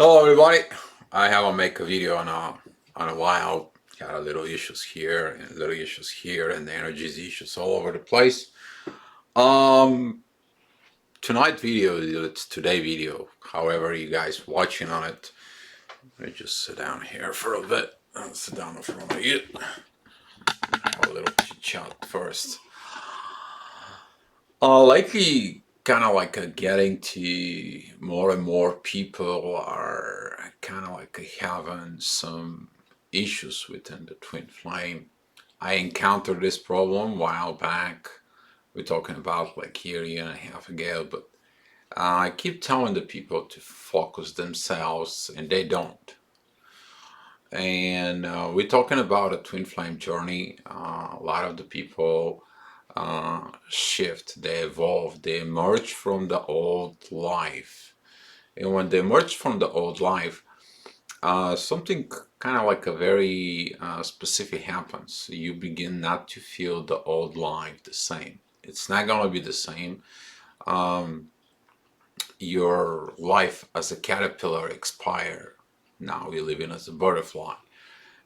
Hello everybody. I haven't make a video on a while. Got a little issues here and little issues here and the energies issues all over the place. Um Tonight video, it's today video. However you guys watching on it. Let me just sit down here for a bit. I'll sit down in front of you. Have a little chit chat first. Lately, kind of like getting to more and more people are kind of like having some issues within the twin flame. I encountered this problem a while back. We're talking about like year and a half ago, but I keep telling the people to focus themselves, and they don't. And we're talking about a twin flame journey. A lot of the people shift, they evolve, they emerge from the old life. And when they emerge from the old life, something kind of like a very specific happens. You begin not to feel the old life the same. It's not going to be the same. Um, your life as a caterpillar expire. Now you're living as a butterfly.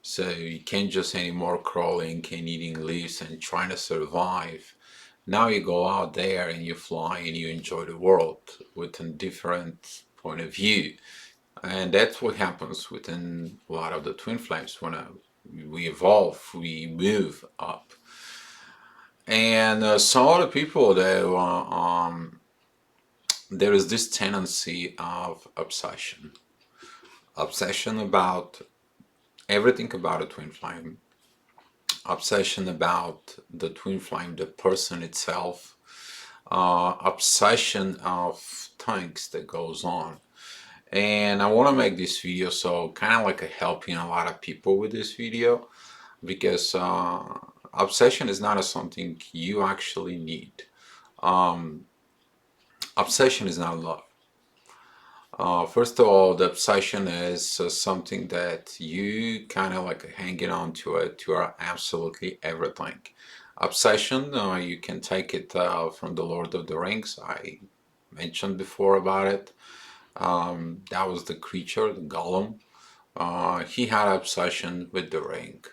So you can't just anymore crawling and eating leaves and trying to survive. Now you go out there and you fly and you enjoy the world with a different point of view. And that's what happens within a lot of the twin flames. When we evolve, we move up. And some other people, there is this tendency of obsession about everything about a twin flame, obsession about the twin flame, the person itself, obsession of things that goes on. And I want to make this video so kind of like a helping a lot of people with this video, because obsession is not a something you actually need. Um, Obsession is not love. First of all, the obsession is something that you kind of like hanging on to it to absolutely everything. Obsession, you can take it from the Lord of the Rings. I mentioned before about it. That was the creature, the Gollum. He had obsession with the ring.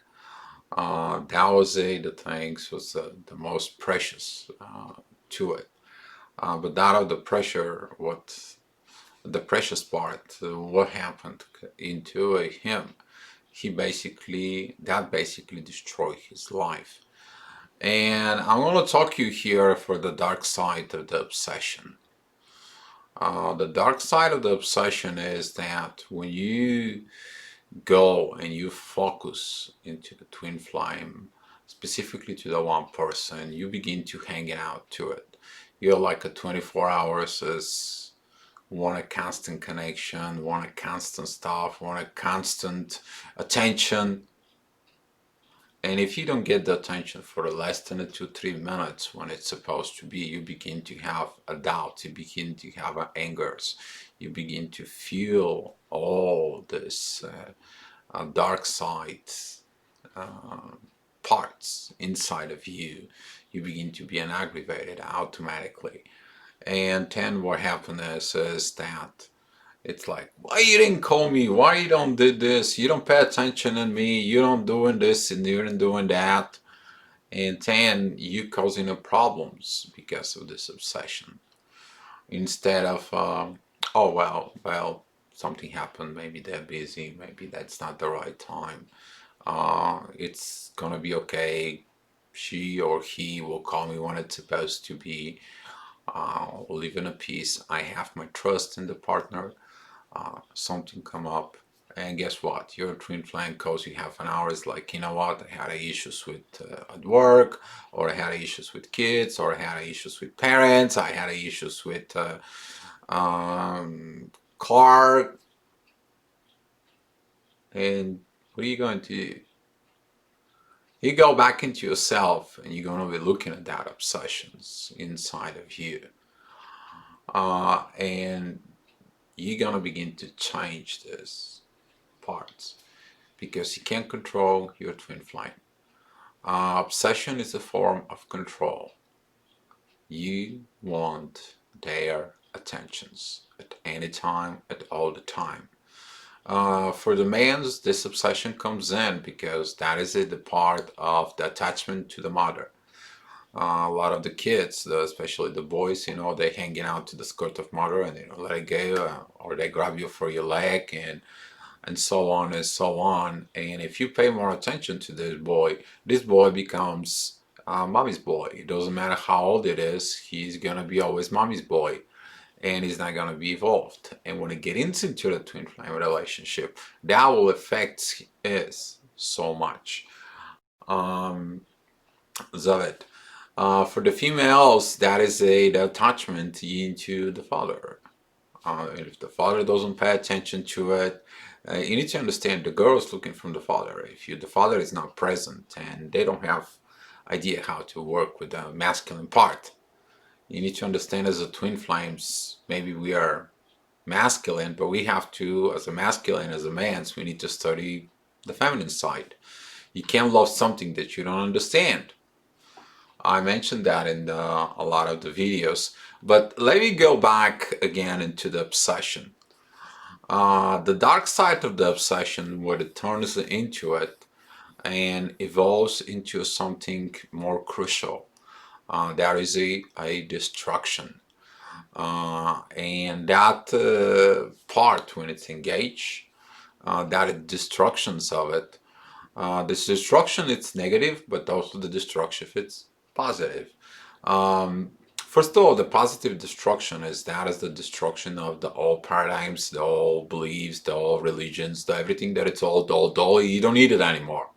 That was the things was the most precious to it. But that of the pressure, what the precious part, what happened into him, that basically destroyed his life. And I'm going to talk you here for the dark side of the obsession. The dark side of the obsession is that when you go and you focus into the twin flame, specifically to the one person, you begin to hang out to it. You're like a 24 hours as want a constant connection, want a constant stuff, want a constant attention. And if you don't get the attention for less than 2-3 minutes when it's supposed to be, you begin to have a doubt, you begin to have angers, you begin to feel all this dark side uh, parts inside of you. You begin to be aggravated automatically. And then what happens is that it's like, why you didn't call me? Why you don't did this? You don't pay attention to me. You don't doing this and you don't doing that. And then you causing problems because of this obsession. Instead of, oh well, something happened. Maybe they're busy. Maybe that's not the right time. It's gonna be okay. She or he will call me when it's supposed to be. Live in a peace. I have my trust in the partner. Something come up, and guess what? Your twin flame calls you half an hour. It's like, you know what? I had issues with at work, or I had issues with kids, or I had issues with parents. I had issues with car. And what are you going to do? You go back into yourself, and you're going to be looking at that obsessions inside of you, and you're going to begin to change this parts because you can't control your twin flame. Obsession is a form of control. You want their attentions at any time, at all the time. For the males, this obsession comes in because that is the part of the attachment to the mother. A lot of the kids, especially the boys, they hanging out to the skirt of mother and let it go, or they grab you for your leg and so on and so on. And if you pay more attention to this boy becomes mommy's boy. It doesn't matter how old it is, he's gonna be always mommy's boy, and he's not gonna be evolved. And when it gets into the twin flame relationship, that will affect us so much. Um, Zavet. For the females, that is the attachment into the father. If the father doesn't pay attention to it, you need to understand the girl is looking from the father. If the father is not present and they don't have idea how to work with the masculine part, you need to understand as a twin flames, maybe we are masculine, but we have to, as a masculine, as a man, we need to study the feminine side. You can't love something that you don't understand. I mentioned that in a lot of the videos, but let me go back again into the obsession. The dark side of the obsession, what it turns into it and evolves into something more crucial. That is a destruction. And that part, when it's engaged, that destructions of it, this destruction, it's negative, but also the destruction, it's positive. First of all, the positive destruction is that is the destruction of the old paradigms, the old beliefs, the old religions, everything that it's old, you don't need it anymore.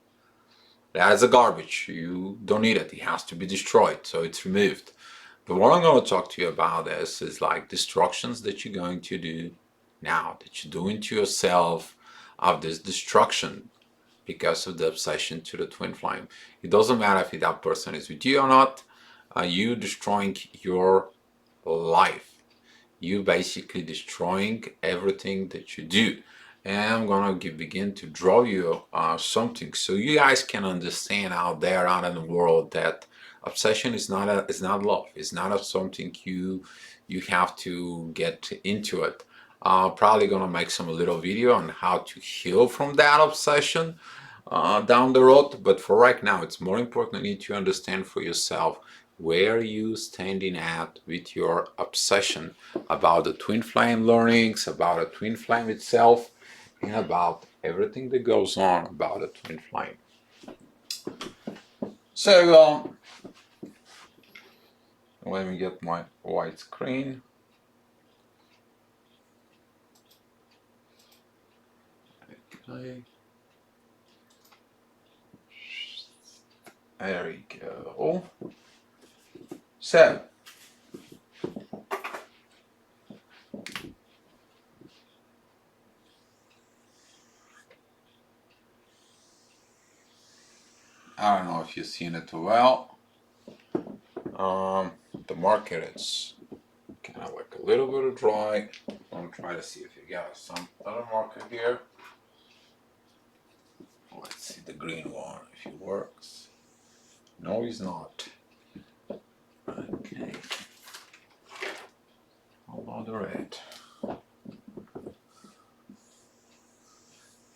That is a garbage. You don't need it. It has to be destroyed, so it's removed. But what I'm going to talk to you about is like destructions that you're going to do now, that you're doing to yourself of this destruction because of the obsession to the twin flame. It doesn't matter if that person is with you or not. You destroying your life. You basically destroying everything that you do. And I'm gonna begin to draw you something so you guys can understand out there, out in the world, that obsession is not love. It's not something you have to get into it. Probably gonna make some little video on how to heal from that obsession down the road. But for right now, it's more important you need to understand for yourself where you standing at with your obsession about the twin flame learnings, about the twin flame itself, and about everything that goes on about the twin flame. So let me get my white screen. Okay. There we go. So I don't know if you've seen it too well. The market is kind of like a little bit of dry. I'm trying to see if you got some other marker here. Let's see the green one if it works. No, it's not. Okay. How about the red?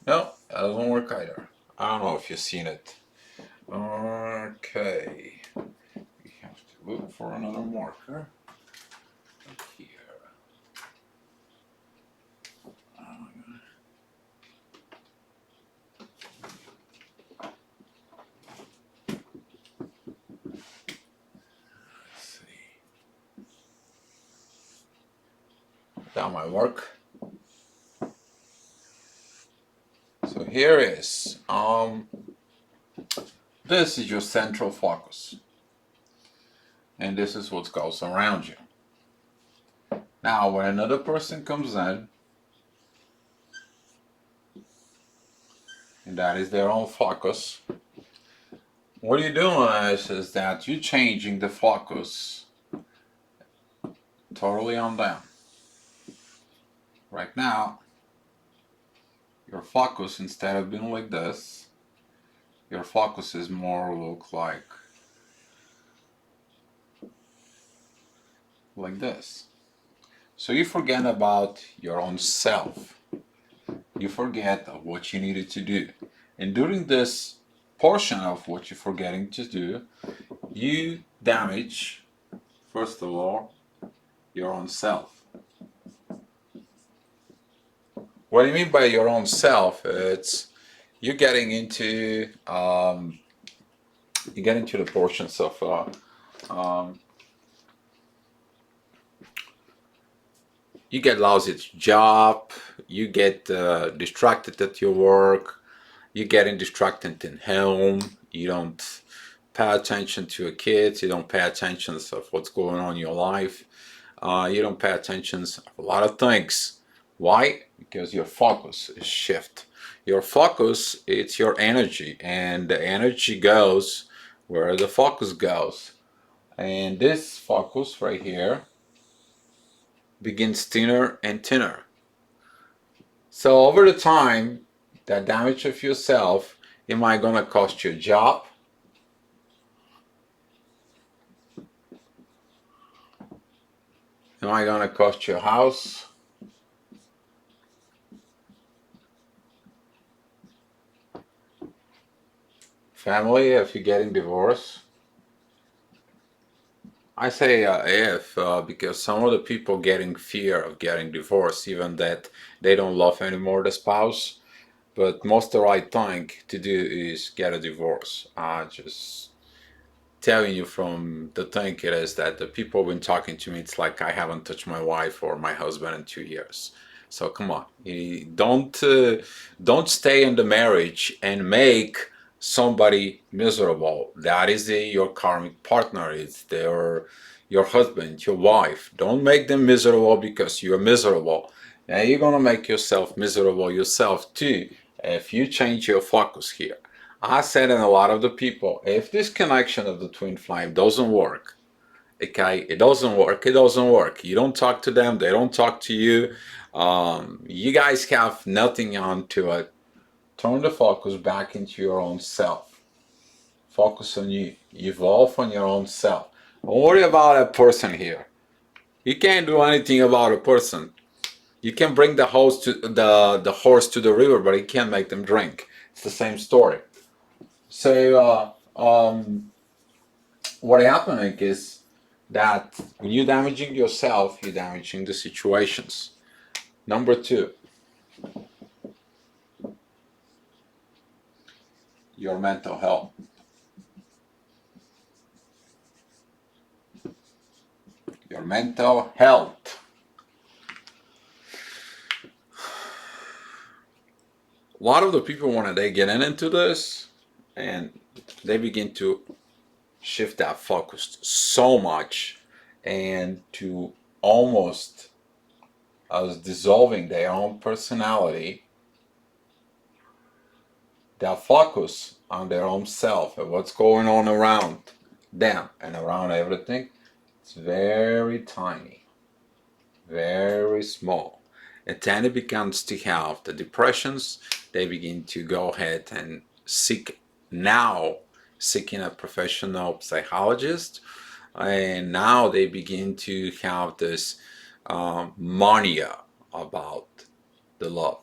No, that doesn't work either. I don't know if you've seen it. Okay. We have to look for another marker. Here. Let's see. That might work. So here is this is your central focus, and this is what goes around you. Now, when another person comes in, and that is their own focus, what you're doing is that you're changing the focus totally on them. Right now, your focus, instead of being like this, your focus is more look like this. So you forget about your own self. you forget of what you needed to do. And during this portion of what you're forgetting to do, you damage, first of all, your own self. What I mean by your own self, it's you're getting into you get into the portions of you get lousy at your job, you get distracted at your work, you're getting distracted in home, you don't pay attention to your kids, you don't pay attention to what's going on in your life, you don't pay attention to a lot of things. Why? Because your focus is shift. Your focus, it's your energy, and the energy goes where the focus goes. And this focus right here begins thinner and thinner. So over the time, that damage of yourself, am I gonna cost you a job? Am I gonna cost you a house? Family if you're getting divorced? I say if because some of the people getting fear of getting divorced, even that they don't love anymore the spouse. But most the right thing to do is get a divorce. Just telling you from the thing it is that the people been talking to me, it's like I haven't touched my wife or my husband in 2 years. So come on, don't stay in the marriage and make somebody miserable. That is your karmic partner. It's your husband, your wife. Don't make them miserable because you're miserable. Now you're gonna make yourself miserable yourself too if you change your focus here. I said in a lot of the people, if this connection of the twin flame doesn't work, okay, it doesn't work, it doesn't work. You don't talk to them, they don't talk to you. You guys have nothing onto it. Turn the focus back into your own self. Focus on you. Evolve on your own self. Don't worry about a person here. You can't do anything about a person. You can bring the horse to the river, but you can't make them drink. It's the same story. So what happening is that when you're damaging yourself, you're damaging the situations. Number two, your mental health. Your mental health. A lot of the people, when they get into this and they begin to shift that focus so much and to almost as dissolving their own personality, their focus on their own self and what's going on around them and around everything, it's very tiny, very small. And then it begins to have the depressions. They begin to go ahead and seeking a professional psychologist, and now they begin to have this mania about the love.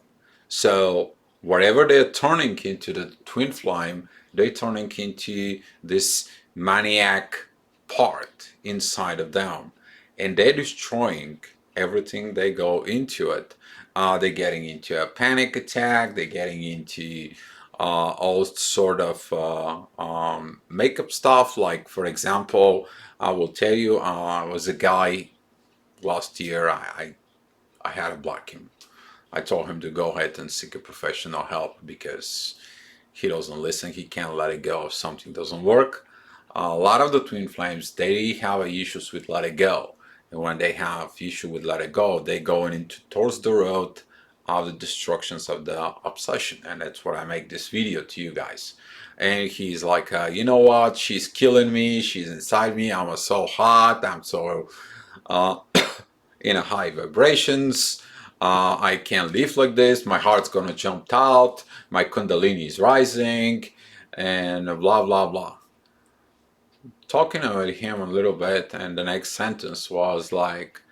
So whatever they're turning into the twin flame, they're turning into this maniac part inside of them, and they're destroying everything they go into it. They're getting into a panic attack. They're getting into all sort of makeup stuff. Like for example, I will tell you, I was a guy last year. I had to block him. I told him to go ahead and seek a professional help because he doesn't listen. He can't let it go if something doesn't work. A lot of the twin flames, they have issues with let it go. And when they have issue with let it go, they go into towards the road of the destructions of the obsession. And that's what I make this video to you guys. And he's like, you know what? She's killing me. She's inside me. I'm so hot. I'm so uh, in a high vibrations. I can't live like this. My heart's gonna jump out. My kundalini is rising, and blah blah blah. Talking about him a little bit, and the next sentence was like,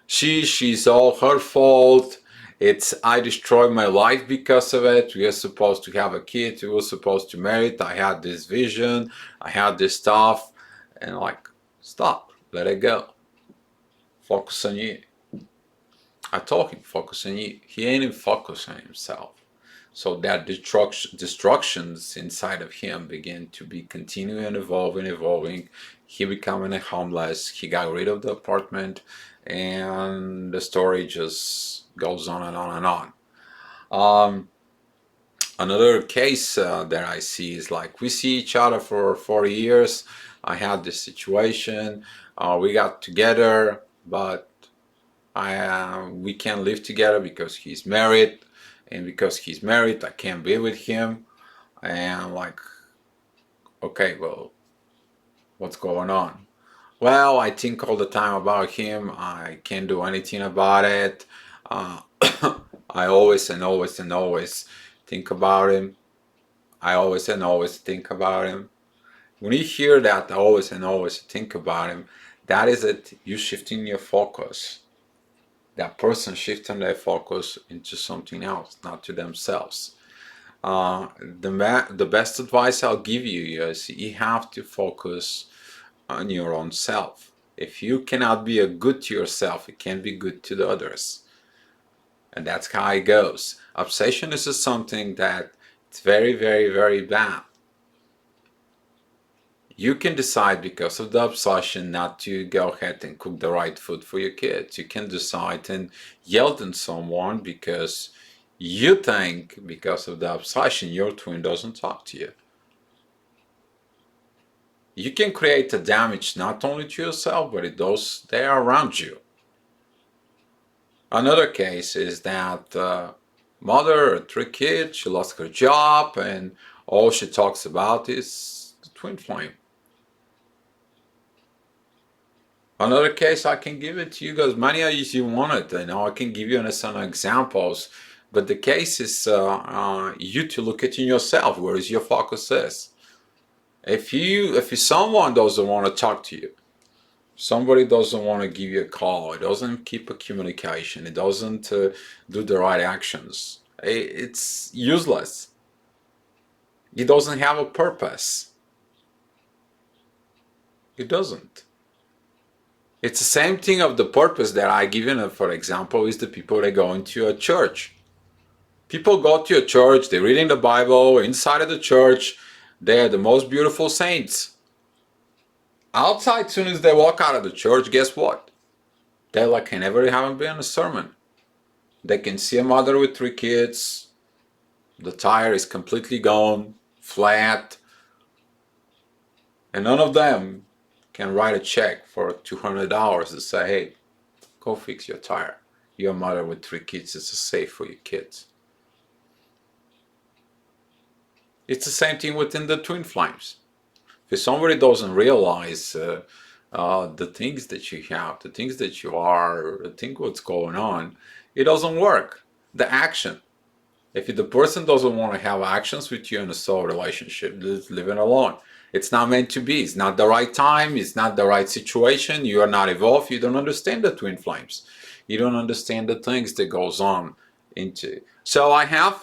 she's all her fault, It's I destroyed my life because of it. We are supposed to have a kid. We were supposed to marry it. I had this vision. I had this stuff. And like, stop. Let it go. Focus on you. I told him, focus on you. He ain't even focused on himself. So that destructions inside of him begin to be continuing and evolving. He becoming a homeless. He got rid of the apartment, and the story just goes on and on and on. Another case that I see is like we see each other for 40 years. I had this situation. We got together, but we can't live together because he's married, and because he's married, I can't be with him. And I'm like, okay, well, what's going on? Well, I think all the time about him. I can't do anything about it. Uh, I always and always and always think about him. I always and always think about him. When you hear that, always and always think about him, that is it. You shifting your focus. That person shifting their focus into something else, not to themselves. The best advice I'll give you is you have to focus on your own self. If you cannot be a good to yourself, you can't be good to the others. And that's how it goes. Obsession is just something that it's very, very, very bad. You can decide because of the obsession not to go ahead and cook the right food for your kids. You can decide and yell at someone because you think because of the obsession your twin doesn't talk to you. You can create a damage not only to yourself but to those that are around you. Another case is that mother, 3 kids, she lost her job and all she talks about is the twin flame. Another case, I can give it to you guys many as you want it. I can give you some examples, but the case is you to look at in yourself. Where is your focus is? If someone doesn't want to talk to you, somebody doesn't want to give you a call, it doesn't keep a communication, it doesn't do the right actions, it's useless. It doesn't have a purpose. It doesn't. It's the same thing of the purpose that I given, for example, is the people that go into a church. People go to a church, they're reading the Bible, inside of the church, they're the most beautiful saints. Outside, as soon as they walk out of the church, guess what? They like never haven't been in a sermon. They can see a mother with 3 kids, the tire is completely gone, flat, and none of them can write a check for $200 to say, hey, go fix your tire. You're a mother with 3 kids, it's safe for your kids. It's the same thing within the twin flames. If somebody doesn't realize the things that you have, the things that you are, think what's going on, it doesn't work. The action. If the person doesn't want to have actions with you in a soul relationship, leave it alone. It's not meant to be. It's not the right time. It's not the right situation. You are not evolved. You don't understand the twin flames. You don't understand the things that goes on into. So I have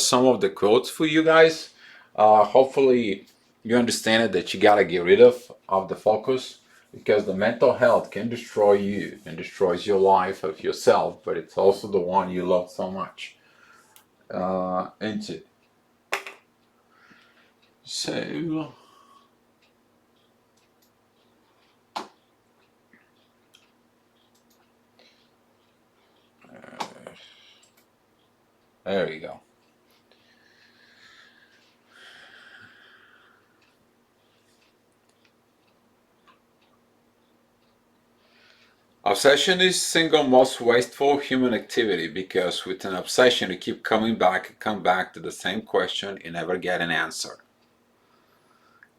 some of the quotes for you guys. Hopefully you understand it, that you gotta get rid of the focus, because the mental health can destroy you and destroys your life of yourself, but it's also the one you love so much. Into. So there you go. Obsession is single most wasteful human activity, because with an obsession you keep coming back and come back to the same question and never get an answer.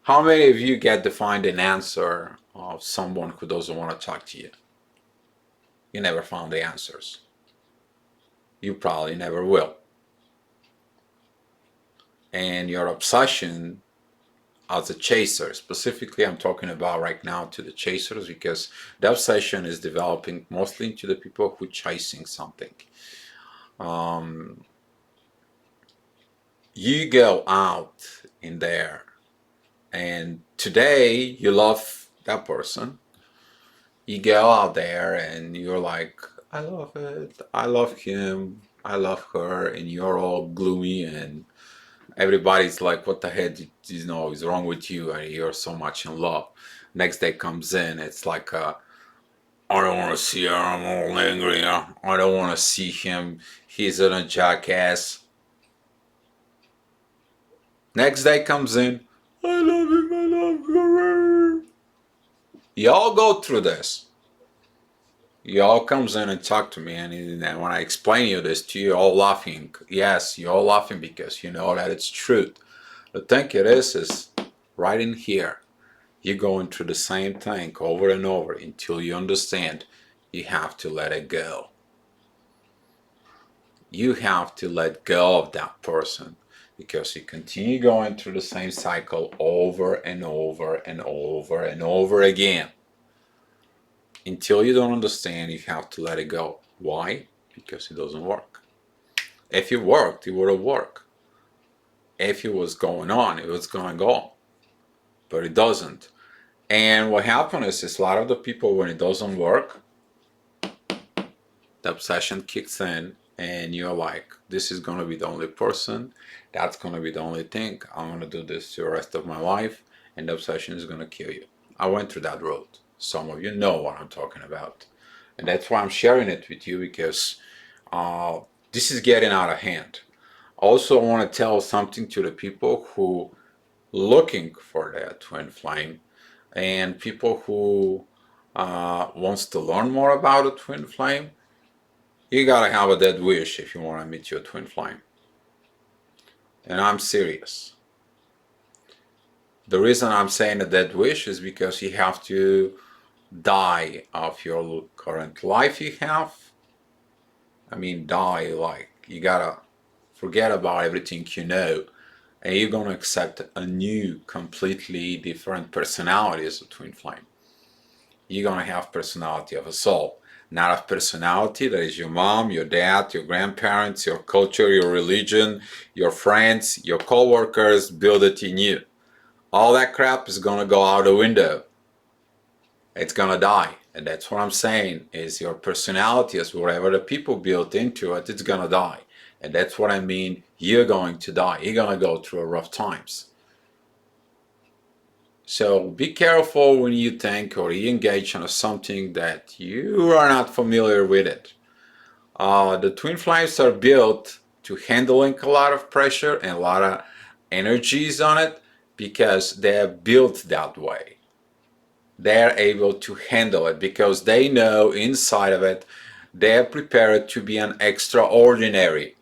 How many of you get to find an answer of someone who doesn't want to talk to you? You never found the answers. You probably never will. And your obsession as a chaser, specifically I'm talking about right now to the chasers, because the obsession is developing mostly into the people who are chasing something. Um, you go out in there, and today you love that person. You go out there and you're like, I love it, I love him, I love her, and you're all gloomy, and everybody's like, what the heck, is wrong with you? And you're so much in love. Next day comes in, it's like, I don't want to see her, I'm all angry, I don't want to see him, he's a jackass. Next day comes in, I love him, I love her. Y'all go through this. Y'all comes in and talk to me, and when I explain you this to you, all laughing. Yes, you're all laughing because you know that it's truth. The thing it is right in here. You're going through the same thing over and over until you understand you have to let it go. You have to let go of that person because you continue going through the same cycle over and over and over and over again. Until you don't understand, you have to let it go. Why? Because it doesn't work. If it worked, it would have worked. If it was going on, it was going to go. But it doesn't. And what happens is a lot of the people, when it doesn't work, the obsession kicks in and you're like, this is going to be the only person. That's going to be the only thing. I'm going to do this the rest of my life. And the obsession is going to kill you. I went through that road. Some of you know what I'm talking about. And that's why I'm sharing it with you, because this is getting out of hand. Also, I want to tell something to the people who looking for their twin flame and people who wants to learn more about a twin flame. You gotta have a dead wish if you want to meet your twin flame. And I'm serious. The reason I'm saying a dead wish is because you have to die of your current life you have. I mean, die, like you gotta forget about everything you know, and you're gonna accept a new, completely different personality as a twin flame. You're gonna have personality of a soul, not a personality that is your mom, your dad, your grandparents, your culture, your religion, your friends, your co-workers build it in you. All that crap is gonna go out the window. It's gonna die. And that's what I'm saying is your personality, as whatever the people built into it, it's gonna die. And that's what I mean, you're going to die. You're gonna go through rough times. So be careful when you think or you engage in something that you are not familiar with it. The twin flames are built to handling a lot of pressure and a lot of energies on it because they're built that way. They're able to handle it because they know inside of it they're prepared to be an extraordinary.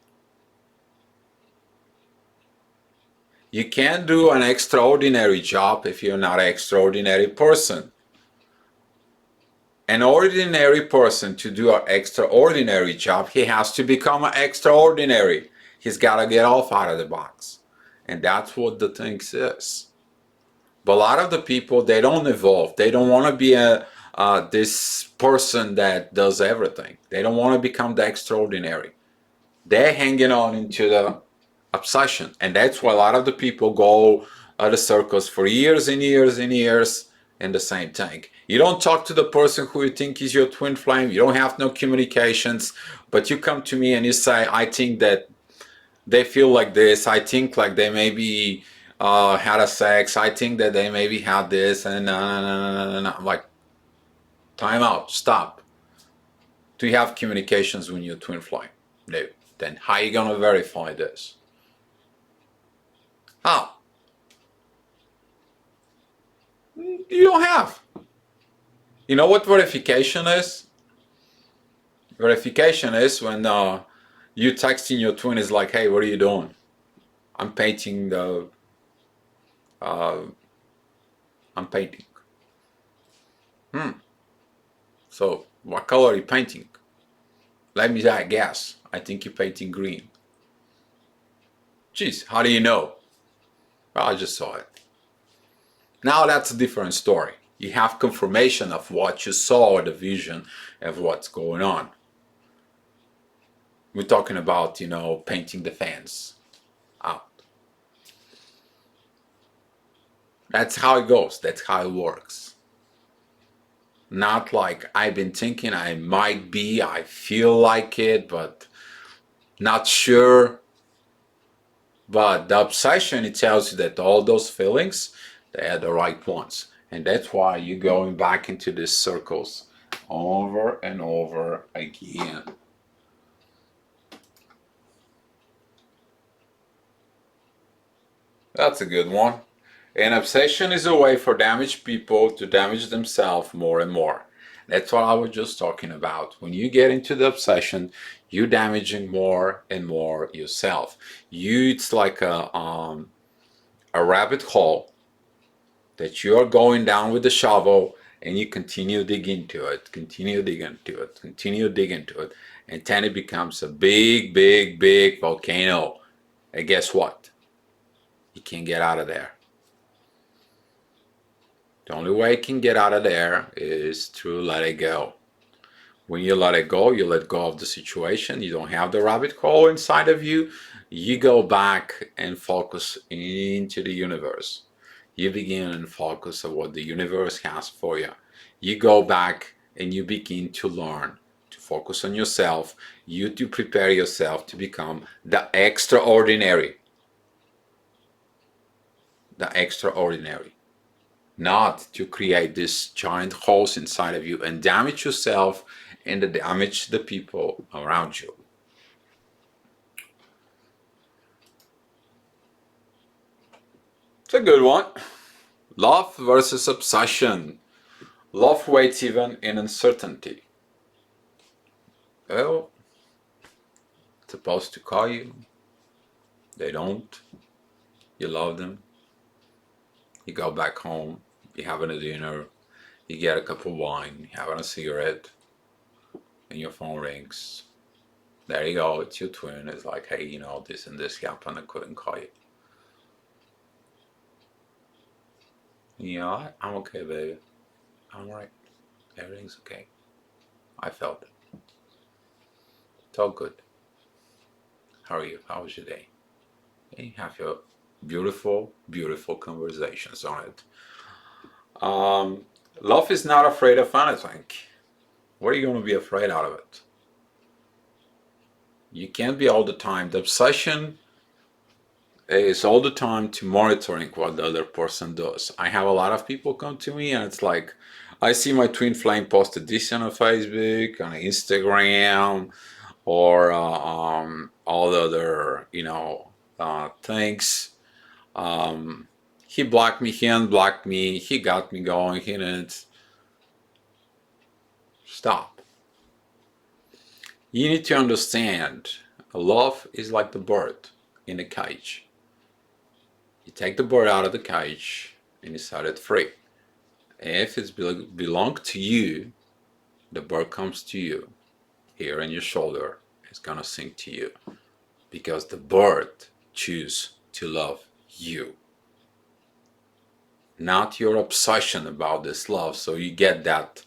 You can't do an extraordinary job if you're not an extraordinary person. An ordinary person, to do an extraordinary job, he has to become extraordinary. He's got to get off out of the box. And that's what the thing is. But a lot of the people, they don't evolve. They don't want to be this person that does everything. They don't want to become the extraordinary. They're hanging on into the obsession. And that's why a lot of the people go the circles for years and years and years in the same thing. You don't talk to the person who you think is your twin flame. You don't have no communications. But you come to me and you say, I think that they feel like this. I think like they maybe had a sex. I think that they maybe had this. And I'm like, time out. Stop. Do you have communications when you're twin flame? No. Then how are you going to verify this? How? You don't have. You know what verification is? Verification is when you texting your twin is like, hey, what are you doing? I'm painting the... I'm painting. So, what color are you painting? Let me guess. I think you're painting green. Geez, how do you know? Well, I just saw it. Now that's a different story. You have confirmation of what you saw, the vision of what's going on. We're talking about, painting the fence out. That's how it goes. That's how it works. Not like I've been thinking I might be, I feel like it, but not sure. But the obsession, it tells you that all those feelings, they are the right ones. And that's why you're going back into these circles over and over again. That's a good one. An obsession is a way for damaged people to damage themselves more and more. That's what I was just talking about. When you get into the obsession, you're damaging more and more yourself. It's like a rabbit hole that you are going down with the shovel, and you continue digging into it, continue digging into it, continue digging into it, and then it becomes a big, big, big volcano. And guess what? You can't get out of there. The only way you can get out of there is to let it go. When you let it go, you let go of the situation. You don't have the rabbit hole inside of you. You go back and focus into the universe. You begin and focus on what the universe has for you. You go back and you begin to learn to focus on yourself. You to prepare yourself to become the extraordinary. The extraordinary. Not to create these giant holes inside of you and damage yourself and damage the people around you. It's a good one. Love versus obsession. Love waits even in uncertainty. Well, it's supposed to call you. They don't. You love them. You go back home. You're having a dinner. You get a cup of wine. You're having a cigarette. And your phone rings. There you go. It's your twin. It's like, hey, this and this happened. I couldn't call you. I'm okay, baby. I'm alright. Everything's okay. I felt it. It's all good. How are you? How was your day? And you have your beautiful, beautiful conversations on it. Love is not afraid of anything. What are you going to be afraid out of it? You can't be all the time. The obsession is all the time to monitoring what the other person does. I have a lot of people come to me and it's like, I see my twin flame posted this on Facebook, on Instagram, or all the other, things. He blocked me, he unblocked me, he got me going, he didn't. Stop. You need to understand, love is like the bird in a cage. You take the bird out of the cage and you set it free. If it belongs to you, the bird comes to you here on your shoulder. It's gonna sing to you because the bird chooses to love you, not your obsession about this love. So you get that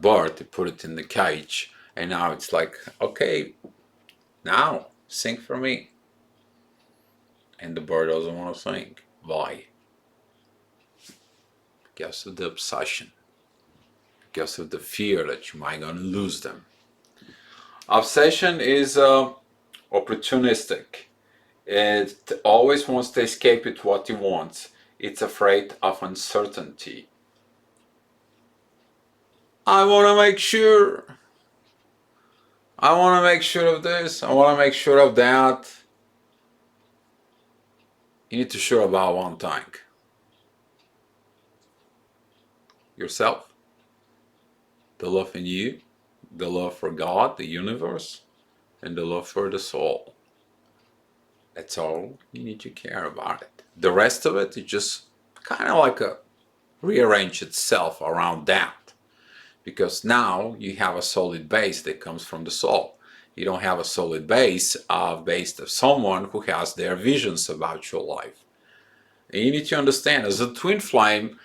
bird to put it in the cage, and now it's like, okay, now sing for me. And the bird doesn't want to sing. Why? Because of the obsession. Because of the fear that you might gonna lose them. Obsession is opportunistic. It always wants to escape it what it wants. It's afraid of uncertainty. I want to make sure. I want to make sure of this. I want to make sure of that. You need to sure about one thing. Yourself. The love in you. The love for God, the universe. And the love for the soul. That's all you need to care about it. The rest of it is just kind of like rearrange itself around that. Because now you have a solid base that comes from the soul. You don't have a solid base based of someone who has their visions about your life. And you need to understand, as a twin flame,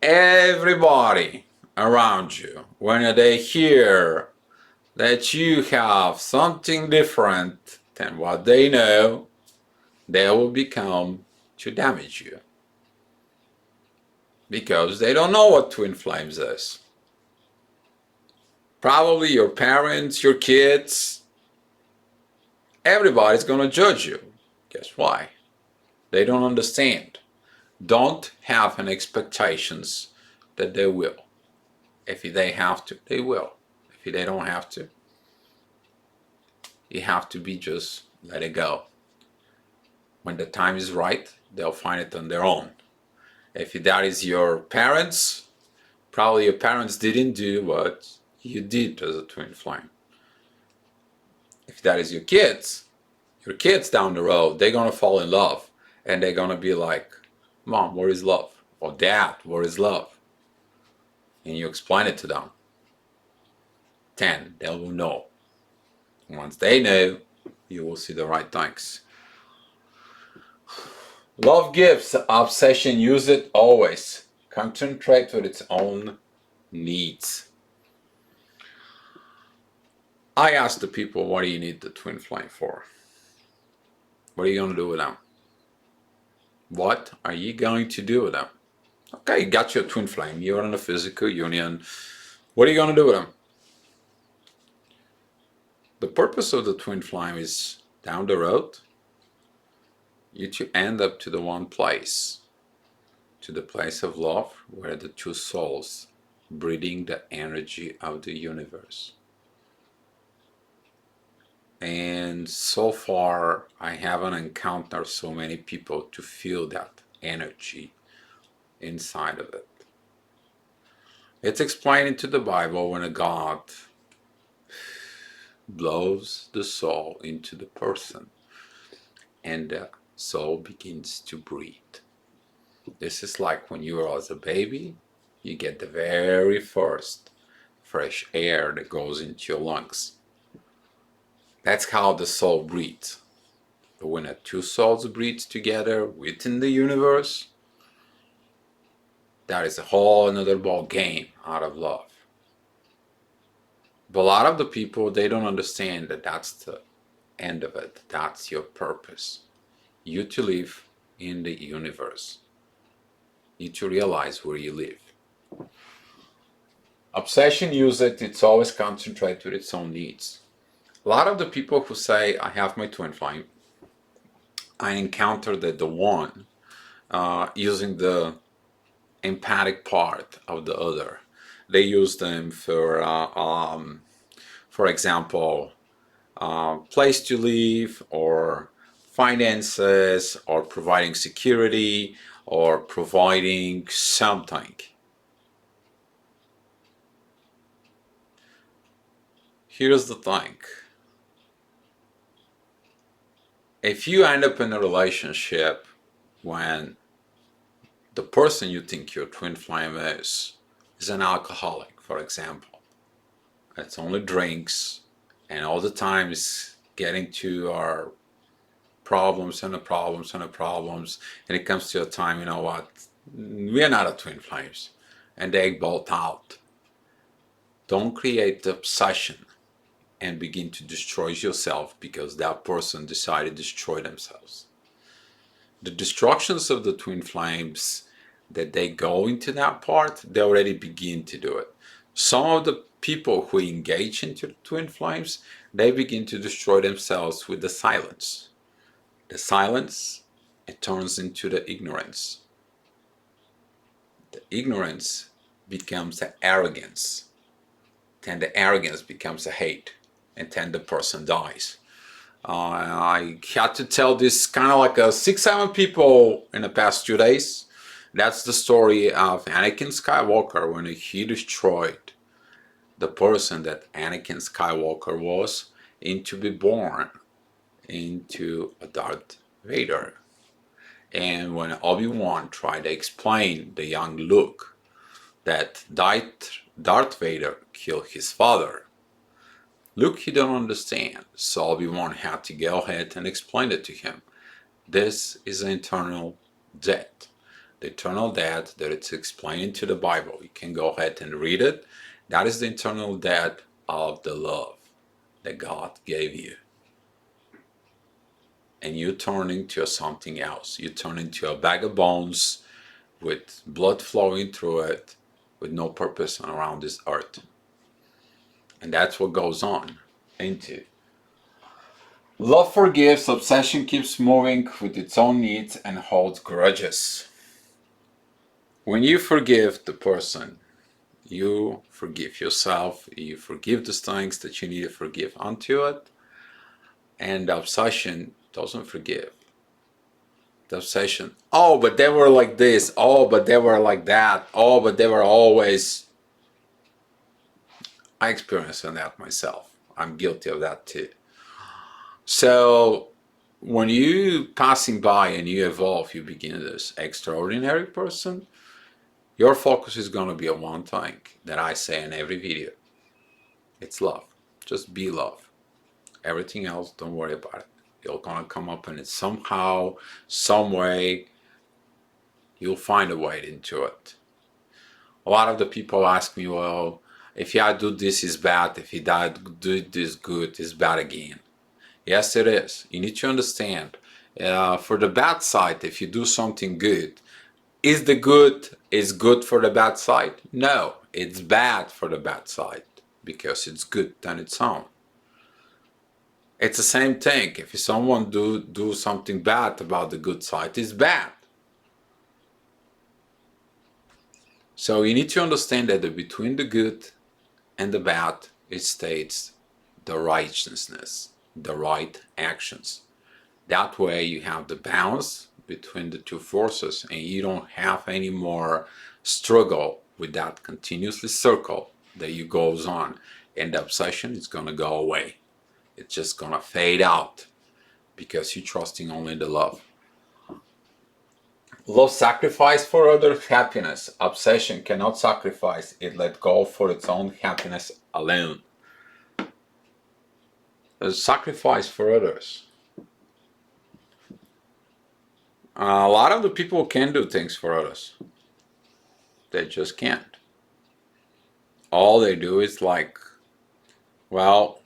everybody around you, when they hear that you have something different than what they know, they will become to damage you. Because they don't know what twin flames is. Probably your parents, your kids, everybody's gonna judge you. Guess why? They don't understand. Don't have any expectations that they will. If they have to, they will. If they don't have to, you have to be just let it go. When the time is right, they'll find it on their own. If that is your parents, probably your parents didn't do what you did as a twin flame. If that is your kids down the road, they're gonna fall in love and they're gonna be like, Mom, where is love? Or Dad, where is love? And you explain it to them. Then they will know. Once they know, you will see the right things. Love gives, obsession use it always. Concentrate with its own needs. I ask the people, what do you need the twin flame for? What are you going to do with them? What are you going to do with them? Okay, you got your twin flame. You're in a physical union. What are you going to do with them? The purpose of the twin flame is down the road, you to end up to the one place, to the place of love, where the two souls breathing the energy of the universe. And so far, I haven't encountered so many people to feel that energy inside of it. It's explained into the Bible when a God blows the soul into the person and the soul begins to breathe. This is like when you are as a baby, you get the very first fresh air that goes into your lungs. That's how the soul breathes. But when the two souls breathe together within the universe, that is a whole another ball game out of love. But a lot of the people, they don't understand that that's the end of it. That's your purpose. You to live in the universe. You to realize where you live. Obsession use it, it's always concentrated with its own needs. A lot of the people who say, I have my twin flame, I encountered that the one using the empathic part of the other. They use them for example, place to live, or finances, or providing security, or providing something. Here's the thing. If you end up in a relationship when the person you think your twin flame is an alcoholic, for example, it's only drinks and all the time is getting to our problems and the problems and the problems, and it comes to a time, you know what, we are not a twin flames, and they bolt out. Don't create the obsession and begin to destroy yourself because that person decided to destroy themselves. The destructions of the twin flames, that they go into that part, they already begin to do it. Some of the people who engage into the twin flames, they begin to destroy themselves with the silence. The silence, it turns into the ignorance. The ignorance becomes the arrogance. Then the arrogance becomes a hate. And then the person dies. I had to tell this kind of like 6-7 people in the past 2 days. That's the story of Anakin Skywalker when he destroyed the person that Anakin Skywalker was, to be born into a Darth Vader. And when Obi-Wan tried to explain the young Luke that Darth Vader killed his father, Luke, he don't understand, so Obi-Wan had to go ahead and explain it to him. This is an eternal death. The eternal death that it's explained to the Bible. You can go ahead and read it. That is the eternal death of the love. that God gave you. And you turn into something else. You turn into a bag of bones with blood flowing through it, with no purpose around this earth. And that's what goes on into. Love forgives, obsession keeps moving with its own needs and holds grudges. When you forgive the person, you forgive yourself, you forgive the things that you need to forgive onto it, and the obsession doesn't forgive. The obsession, oh, but they were like this, oh, but they were like that, oh, but they were always. I experienced that myself. I'm guilty of that too. So when you passing by and you evolve, you begin this extraordinary person, your focus is going to be on one thing that I say in every video. It's love. Just be love. Everything else, don't worry about it. You're going to come up and it's somehow, some way, you'll find a way into it. A lot of the people ask me, well, if I do this is bad, if I do this good, it's bad again. Yes, it is. You need to understand. For the bad side, if you do something good, is the good is good for the bad side? No, it's bad for the bad side because it's good on its own. It's the same thing. If someone do something bad about the good side, it's bad. So you need to understand that between the good and the bad, it states the righteousness, the right actions. That way you have the balance between the two forces and you don't have any more struggle with that continuously circle that you goes on, and the obsession is going to go away. It's just going to fade out because you're trusting only the love. Love sacrifice for others' happiness. Obsession cannot sacrifice. It let go for its own happiness alone. There's sacrifice for others. A lot of the people can do things for others. They just can't. All they do is like, well,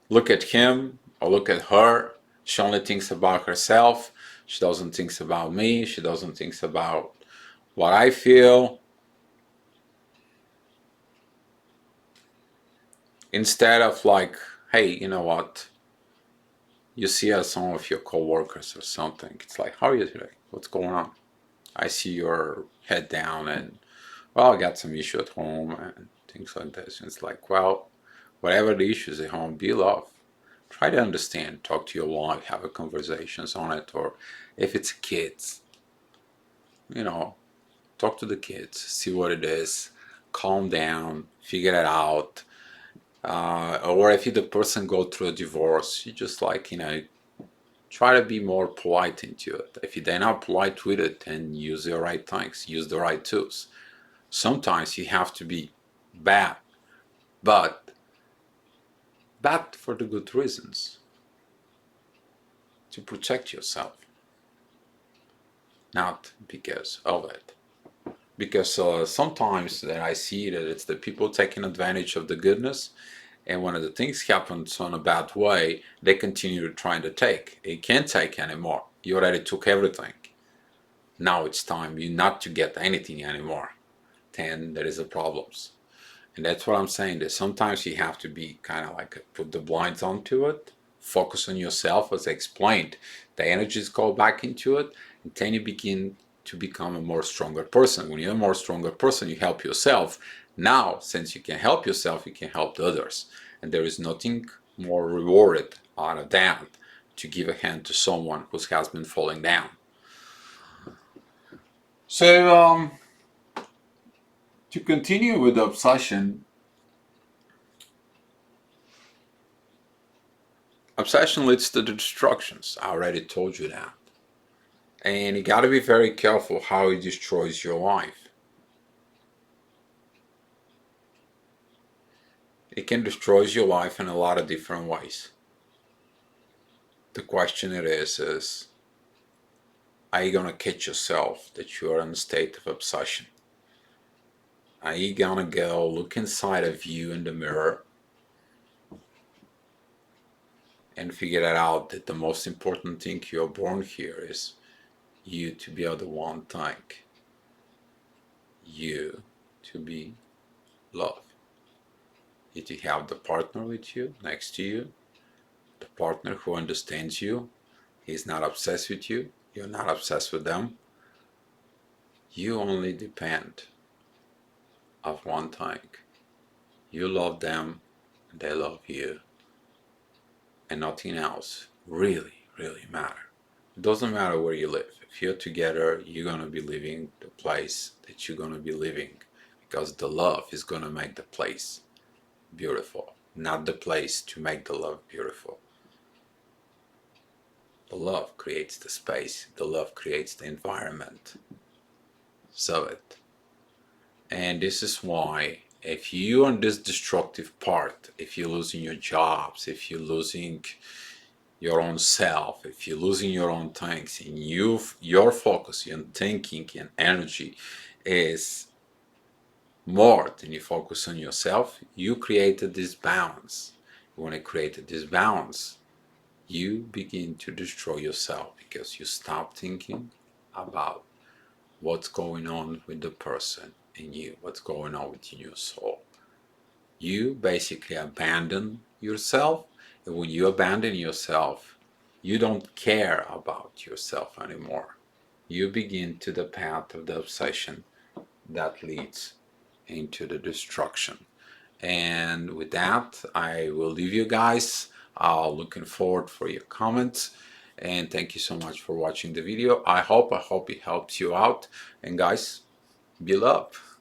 look at him or look at her. She only thinks about herself. She doesn't think about me. She doesn't think about what I feel. Instead of like, hey, you know what? You see some of your coworkers or something. It's like, how are you today? What's going on? I see your head down and, well, I got some issue at home and things like this. And it's like, well, whatever the issues at home, be love. Try to understand, talk to your wife, have a conversations on it, or if it's kids, you know, talk to the kids, see what it is, calm down, figure it out. Or if the person go through a divorce, you just like, you know, try to be more polite into it. If they're not polite with it, then use the right things, use the right tools. Sometimes you have to be bad, but bad for the good reasons. To protect yourself. Not because of it. Because sometimes that I see that it's the people taking advantage of the goodness, and when the things happens on a bad way, they continue trying to take. They can't take anymore. You already took everything. Now it's time you not to get anything anymore. Then there is a problems. And that's what I'm saying, that sometimes you have to be kind of like put the blinds onto it, focus on yourself, as I explained. The energies go back into it, and then you begin to become a more stronger person. When you're a more stronger person, you help yourself. Now, since you can help yourself, you can help the others. And there is nothing more rewarded out of that to give a hand to someone who has been falling down. So, to continue with the obsession, obsession leads to the destructions. I already told you that. And you got to be very careful how it destroys your life. It can destroy your life in a lot of different ways. The question it is are you going to catch yourself that you are in a state of obsession? Are you going to go look inside of you in the mirror and figure it out that the most important thing you're born here is you to be the one thing, you to be love. You to have the partner with you, next to you, the partner who understands you. He's not obsessed with you, you're not obsessed with them. You only depend of one thing. You love them, and they love you, and nothing else really matter. It doesn't matter where you live. If you're together, you're gonna be living the place that you're gonna be living, because the love is gonna make the place beautiful, not the place to make the love beautiful. The love creates the space, the love creates the environment. So and this is why if you're on this destructive part, if you're losing your jobs, if you're losing your own self, if you're losing your own things, and your focus, your thinking and energy is more than you focus on yourself, you created this balance. When I created this balance, you begin to destroy yourself because you stop thinking about what's going on with the person in you, what's going on within your soul. You basically abandon yourself, and when you abandon yourself, you don't care about yourself anymore. You begin to the path of the obsession that leads into the destruction. And with that, I will leave you guys. Looking forward for your comments, and thank you so much for watching the video. I hope it helps you out, and guys, be love.